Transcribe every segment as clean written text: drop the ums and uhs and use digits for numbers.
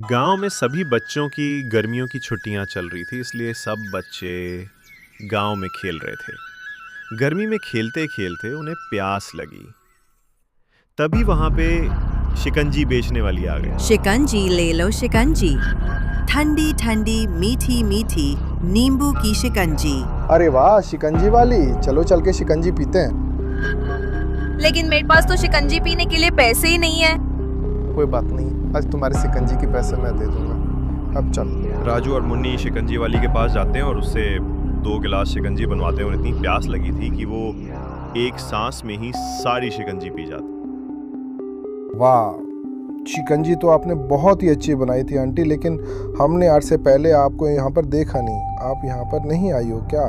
गांव में सभी बच्चों की गर्मियों की छुट्टियां चल रही थी, इसलिए सब बच्चे गांव में खेल रहे थे। गर्मी में खेलते खेलते उन्हें प्यास लगी। तभी वहां पे शिकंजी बेचने वाली आ गई। शिकंजी ले लो शिकंजी, ठंडी ठंडी मीठी मीठी नींबू की शिकंजी। अरे वाह, शिकंजी वाली, चलो चल के शिकंजी पीते हैं। लेकिन मेरे पास तो शिकंजी पीने के लिए पैसे ही नहीं है। कोई बात नहीं, आज तुम्हारे शिकंजी के पैसे मैं दे दूंगा। अब चल। राजू और मुन्नी शिकंजी वाली के पास जाते हैं और उससे 2 गिलास शिकंजी बनवाते हैं। उन्हें इतनी प्यास लगी थी कि वो एक सांस में ही सारी शिकंजी पी जाते। वाह, शिकंजी तो आपने बहुत ही अच्छी बनाई थी आंटी, लेकिन हमने आज से पहले आपको यहाँ पर देखा नहीं। आप यहाँ पर नहीं आई हो क्या?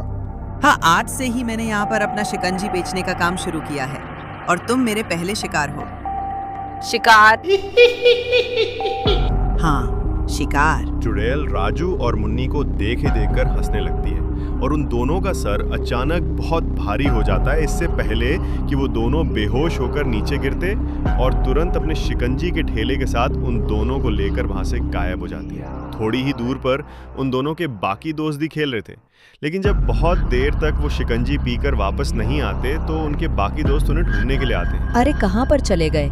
हाँ, आज से ही मैंने यहाँ पर अपना शिकंजी बेचने का काम शुरू किया है और तुम मेरे पहले शिकार हो। शिकार? हाँ, शिकार। चुड़ैल राजू और मुन्नी को देख कर हंसने लगती है और उन दोनों का सर अचानक बहुत भारी हो जाता है, इससे पहले कि वो दोनों बेहोश होकर नीचे गिरते, और तुरंत अपने शिकंजी के ठेले के साथ उन दोनों को लेकर वहां से गायब हो जाती है। थोड़ी ही दूर पर उन दोनों के बाकी दोस्त भी खेल रहे थे, लेकिन जब बहुत देर तक वो शिकंजी पीकर वापस नहीं आते तो उनके बाकी दोस्त उन्हें ढूंढने के लिए आते हैं। अरे कहाँ पर चले गए?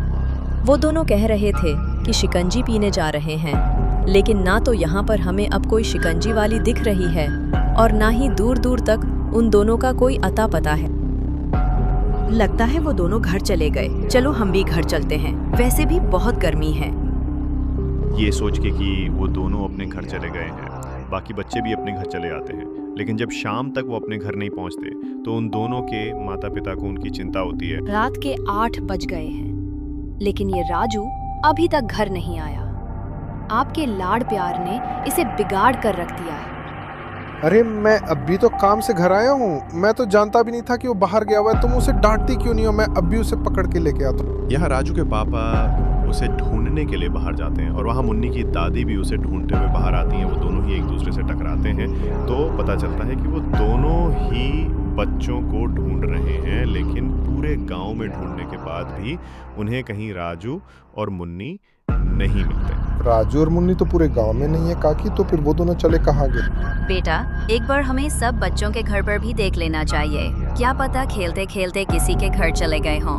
वो दोनों कह रहे थे कि शिकंजी पीने जा रहे हैं, लेकिन ना तो यहाँ पर हमें अब कोई शिकंजी वाली दिख रही है और ना ही दूर दूर तक उन दोनों का कोई अता पता है। लगता है वो दोनों घर चले गए। चलो हम भी घर चलते हैं, वैसे भी बहुत गर्मी है। ये सोच के कि वो दोनों अपने घर चले गए हैं, बाकी बच्चे भी अपने घर चले आते हैं, लेकिन जब शाम तक वो अपने घर नहीं पहुंचते तो उन दोनों के माता पिता को उनकी चिंता होती है। रात के 8 बज गए हैं, लेकिन ये राजू अभी तक घर नहीं आया। आपके लाड़ प्यार ने इसे बिगाड़ कर रख दिया है। अरे मैं अभी तो काम से घर आया हूँ, मैं तो जानता भी नहीं था कि वो बाहर गया हुआ है। तुम उसे डांटती क्यों नहीं हो? मैं अभी उसे पकड़ के लेके आता हूँ। यहाँ राजू के पापा उसे ढूंढने के लिए बाहर जाते हैं और वहाँ मुन्नी की दादी भी उसे ढूंढते हुए बाहर आती हैं। वो दोनों ही एक दूसरे से टकराते हैं, तो पता चलता है कि वो दोनों ही बच्चों को ढूंढ रहे हैं, लेकिन पूरे गांव में ढूंढने के बाद भी उन्हें कहीं राजू और मुन्नी नहीं मिलते। राजू और मुन्नी तो पूरे गांव में नहीं है काकी, तो फिर वो दोनों चले कहाँ गए? बेटा, एक बार हमें सब बच्चों के घर पर भी देख लेना चाहिए। क्या पता खेलते खेलते किसी के घर चले गए हों।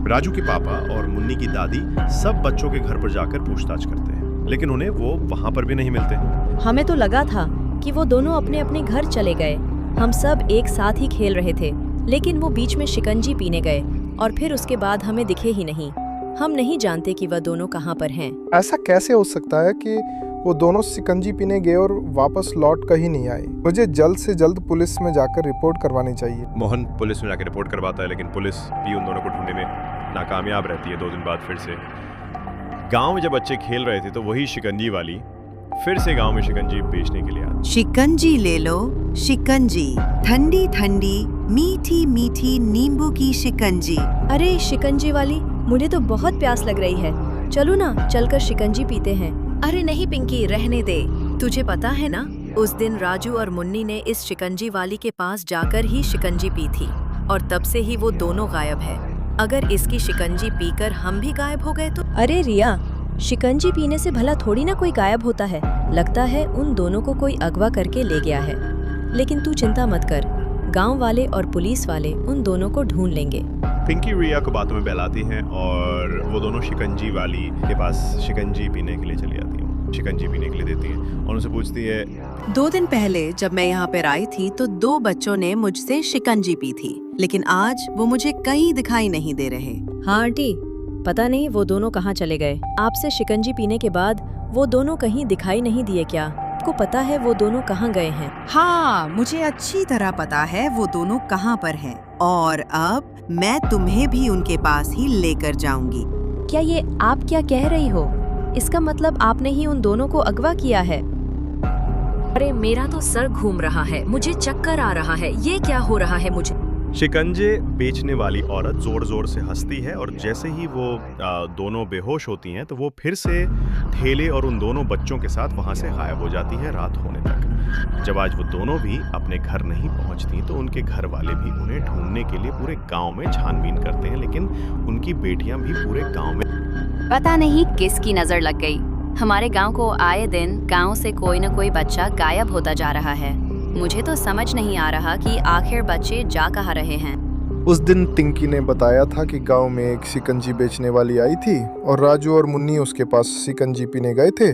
राजू के पापा और मुन्नी की दादी सब बच्चों के घर पर जाकर पूछताछ करते हैं, लेकिन उन्हें वो वहाँ पर भी नहीं मिलते। हमें तो लगा था कि वो दोनों अपने अपने घर चले गए। हम सब एक साथ ही खेल रहे थे, लेकिन वो बीच में शिकंजी पीने गए और फिर उसके बाद हमें दिखे ही नहीं। हम नहीं जानते कि वह दोनों कहाँ पर हैं। ऐसा कैसे हो सकता है कि वो दोनों शिकंजी पीने गए और वापस लौट कर ही नहीं आए? मुझे जल्द से जल्द पुलिस में जाकर रिपोर्ट करवानी चाहिए। मोहन पुलिस में जाकर रिपोर्ट करवाता है, लेकिन पुलिस भी उन दोनों को ढूंढने में नाकामयाब रहती है। 2 दिन बाद फिर से गांव में जब बच्चे खेल रहे थे तो वही शिकंजी वाली फिर से गांव में शिकंजी बेचने के लिए आती। शिकंजी ले लो शिकंजी, ठंडी ठंडी मीठी मीठी नींबू की शिकंजी। अरे शिकंजी वाली, मुझे तो बहुत प्यास लग रही है, चलो ना चलकर शिकंजी पीते हैं। अरे नहीं पिंकी, रहने दे। तुझे पता है ना, उस दिन राजू और मुन्नी ने इस शिकंजी वाली के पास जाकर ही शिकंजी पी थी और तब से ही वो दोनों गायब है। अगर इसकी शिकंजी पीकर हम भी गायब हो गए तो? अरे रिया, शिकंजी पीने से भला थोड़ी ना कोई गायब होता है। लगता है उन दोनों को कोई अगवा करके ले गया है, लेकिन तू चिंता मत कर, गांव वाले और पुलिस वाले उन दोनों को ढूंढ लेंगे। पिंकी रिया को बातों में बहलाती हैं और वो दोनों शिकंजी वाली के पास शिकंजी पीने के लिए चली जाती हैं। शिकंजी पीने के लिए देती हैं और उनसे पूछती है, 2 दिन पहले जब मैं यहाँ पर आई थी तो 2 बच्चों ने मुझसे शिकंजी पी थी, लेकिन आज वो मुझे कहीं दिखाई नहीं दे रहे। हाँ आंटी, पता नहीं वो दोनों कहाँ चले गए। आपसे शिकंजी पीने के बाद वो दोनों कहीं दिखाई नहीं दिए क्या? आपको पता है वो दोनों कहाँ गए हैं? हाँ, मुझे अच्छी तरह पता है वो दोनों कहाँ पर हैं और अब मैं तुम्हें भी उनके पास ही लेकर जाऊंगी। क्या ये आप क्या कह रही हो? इसका मतलब आपने ही उन दोनों को अगवा किया है? अरे मेरा तो सर घूम रहा है, मुझे चक्कर आ रहा है, ये क्या हो रहा है मुझे? शिकंजे बेचने वाली औरत जोर जोर से हंसती है और जैसे ही वो दोनों बेहोश होती हैं तो वो फिर से ठेले और उन दोनों बच्चों के साथ वहां से गायब हो जाती है रात होने तक। जब आज वो दोनों भी अपने घर नहीं पहुंचती तो उनके घर वाले भी उन्हें ढूंढने के लिए पूरे गांव में छानबीन करते हैं, लेकिन उनकी बेटियां भी पूरे गांव में। पता नहीं किसकी नजर लग गई, हमारे गांव को आए दिन गांव से कोई न कोई बच्चा गायब होता जा रहा है। मुझे तो समझ नहीं आ रहा कि आखिर बच्चे जा कहाँ रहे हैं। उस दिन तिंकी ने बताया था कि गांव में एक शिकंजी बेचने वाली आई थी और राजू और मुन्नी उसके पास शिकंजी पीने गए थे।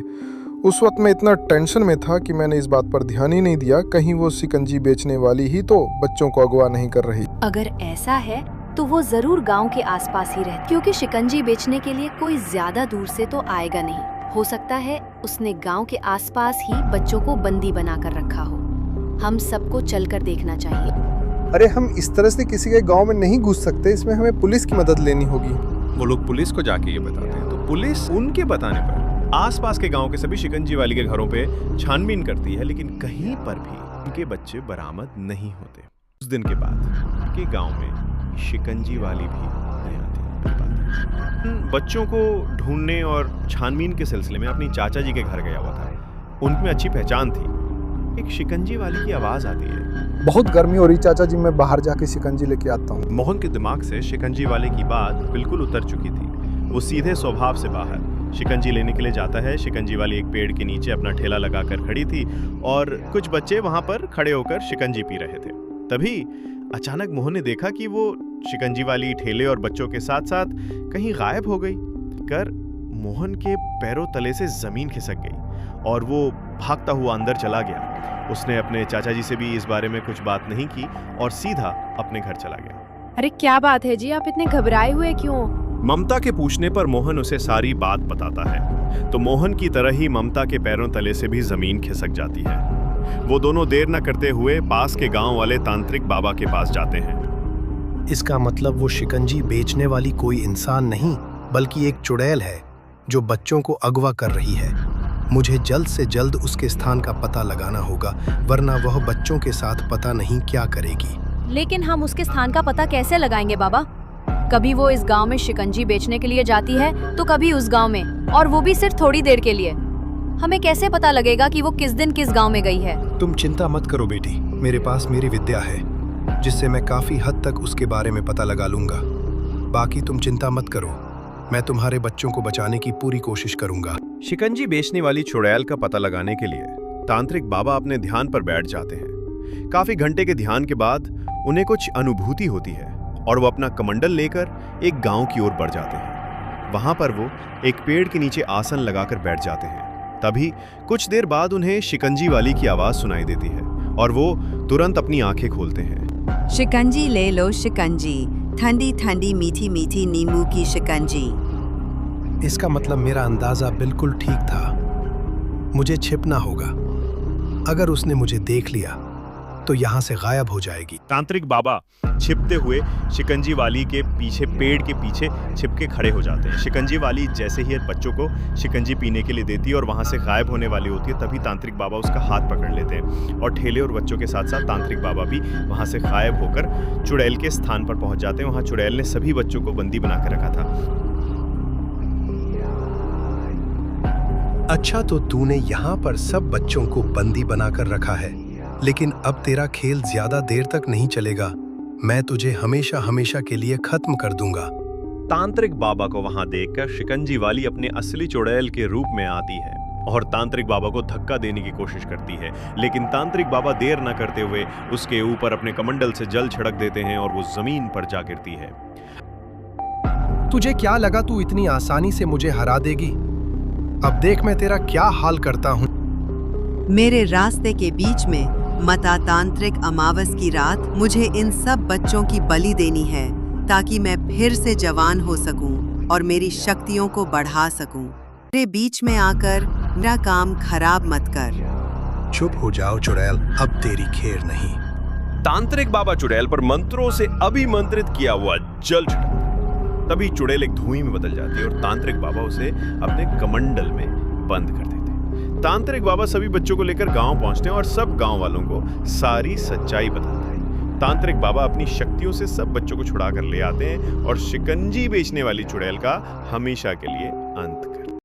उस वक्त मैं इतना टेंशन में था कि मैंने इस बात पर ध्यान ही नहीं दिया, कहीं वो शिकंजी बेचने वाली ही तो बच्चों को अगवा नहीं कर रही। अगर ऐसा है तो वो जरूर गांव के आसपास ही रहती, क्योंकि शिकंजी बेचने के लिए कोई ज्यादा दूर से तो आएगा नहीं। हो सकता है उसने गांव के आसपास ही बच्चों को बंदी बनाकर रखा हो। हम सबको चलकर देखना चाहिए। अरे हम इस तरह से किसी के गांव में नहीं घुस सकते, इसमें हमें पुलिस की मदद लेनी होगी। वो लोग पुलिस को जाके ये बताते हैं तो पुलिस उनके बताने पर आसपास के गांव के सभी शिकंजी वाली के घरों पे छानबीन करती है, लेकिन कहीं पर भी उनके बच्चे बरामद नहीं होते। उस दिन के बाद के गांव में शिकंजी वाली भी नहीं आती। बच्चों को ढूंढने और छानबीन के सिलसिले में अपनी चाचा जी के घर गया हुआ था। उनमें अच्छी पहचान थी। एक शिकंजी वाली की आवाज आती है, बहुत गर्मी हो रही चाचा जी, मैं बाहर जाके शिकंजी लेके आता हूँ। मोहन के दिमाग से शिकंजी वाले की बात बिल्कुल उतर चुकी थी। वो सीधे स्वभाव से बाहर शिकंजी लेने के लिए जाता है। शिकंजी वाली एक पेड़ के नीचे अपना ठेला लगाकर खड़ी थी और कुछ बच्चे वहां पर खड़े होकर शिकंजी पी रहे थे। तभी अचानक मोहन ने देखा कि वो शिकंजी वाली ठेले और बच्चों के साथ साथ कहीं गायब हो गई। कर मोहन के पैरों तले से जमीन खिसक गई और वो भागता हुआ अंदर चला गया। उसने अपने चाचा जी से भी इस बारे में कुछ बात नहीं की और सीधा अपने घर चला गया। अरे क्या बात है जी, आप इतने घबराए हुए क्यों? ममता के पूछने पर मोहन उसे सारी बात बताता है तो मोहन की तरह ही ममता के पैरों तले से भी जमीन खिसक जाती है। वो दोनों देर न करते हुए पास के गांव वाले तांत्रिक बाबा के पास जाते हैं। इसका मतलब वो शिकंजी बेचने वाली कोई इंसान नहीं बल्कि एक चुड़ैल है जो बच्चों को अगवा कर रही है। मुझे जल्द से जल्द उसके स्थान का पता लगाना होगा, वरना वह बच्चों के साथ पता नहीं क्या करेगी। लेकिन हम उसके स्थान का पता कैसे लगाएंगे बाबा? कभी वो इस गांव में शिकंजी बेचने के लिए जाती है तो कभी उस गांव में, और वो भी सिर्फ थोड़ी देर के लिए। हमें कैसे पता लगेगा कि वो किस दिन किस गांव में गई है? तुम चिंता मत करो बेटी, मेरे पास मेरी विद्या है जिससे मैं काफी हद तक उसके बारे में पता लगा लूंगा। बाकी तुम चिंता मत करो, मैं तुम्हारे बच्चों को बचाने की पूरी कोशिश करूंगा। शिकंजी बेचने वाली चुड़ैल का पता लगाने के लिए तांत्रिक बाबा अपने ध्यान पर बैठ जाते हैं। काफी घंटे के ध्यान के बाद उन्हें कुछ अनुभूति होती है और वो अपना कमंडल लेकर एक गांव की ओर बढ़ जाते हैं। वहां पर वो एक पेड़ के नीचे आसन लगाकर बैठ जाते हैं। तभी कुछ देर बाद उन्हें शिकंजी वाली की आवाज सुनाई देती है और वो तुरंत अपनी आंखें खोलते हैं। शिकंजी ले लो शिकंजी, ठंडी ठंडी मीठी मीठी नींबू की शिकंजी। इसका मतलब मेरा अंदाजा बिल्कुल ठीक था। मुझे छिपना होगा। अगर उसने मुझे देख लिया तो यहाँ से गायब हो जाएगी। तांत्रिक बाबा छिपते हुए शिकंजी वाली के पीछे पेड़ के पीछे छिपके खड़े हो जाते हैं। शिकंजी वाली जैसे ही बच्चों को शिकंजी पीने के लिए देती है और वहां से गायब होने वाली होती है, तभी तांत्रिक बाबा उसका हाथ पकड़ लेते हैं और ठेले और बच्चों के साथ साथ तांत्रिक बाबा भी वहां से गायब होकर चुड़ैल के स्थान पर पहुंच जाते हैं। वहां चुड़ैल ने सभी बच्चों को बंदी बनाकर रखा था। अच्छा, तो तूने यहाँ पर सब बच्चों को बंदी बनाकर रखा है, लेकिन अब तेरा खेल ज्यादा देर तक नहीं चलेगा। मैं तुझे हमेशा हमेशा के लिए खत्म कर दूंगा। तांत्रिक बाबा को वहां देखकर शिकंजी वाली अपने असली चुड़ैल के रूप में आती है और तांत्रिक बाबा को धक्का देने की कोशिश करती है, लेकिन तांत्रिक बाबा देर न करते हुए उसके ऊपर अपने कमंडल से जल छिड़क देते हैं और वो जमीन पर जा गिरती है। तुझे क्या लगा तू इतनी आसानी से मुझे हरा देगी? अब देख मैं तेरा क्या हाल करता हूँ। मेरे रास्ते के बीच में मतातांत्रिक अमावस की रात मुझे इन सब बच्चों की बलि देनी है ताकि मैं फिर से जवान हो सकूं और मेरी शक्तियों को बढ़ा सकूं। मेरे बीच में आकर मेरा काम खराब मत कर। चुप हो जाओ चुड़ैल, अब तेरी खेर नहीं। तांत्रिक बाबा चुड़ैल पर मंत्रों से अभिमंत्रित किया हुआ जल छिड़कते। तभी चुड़ैल एक धुएं में बदल जाती है और तांत्रिक बाबा उसे अपने कमंडल में बंद कर देते हैं। तांत्रिक बाबा सभी बच्चों को लेकर गांव पहुंचते हैं और सब गांव वालों को सारी सच्चाई बताते हैं। तांत्रिक बाबा अपनी शक्तियों से सब बच्चों को छुड़ा कर ले आते हैं और शिकंजी बेचने वाली चुड़ैल का हमेशा के लिए अंत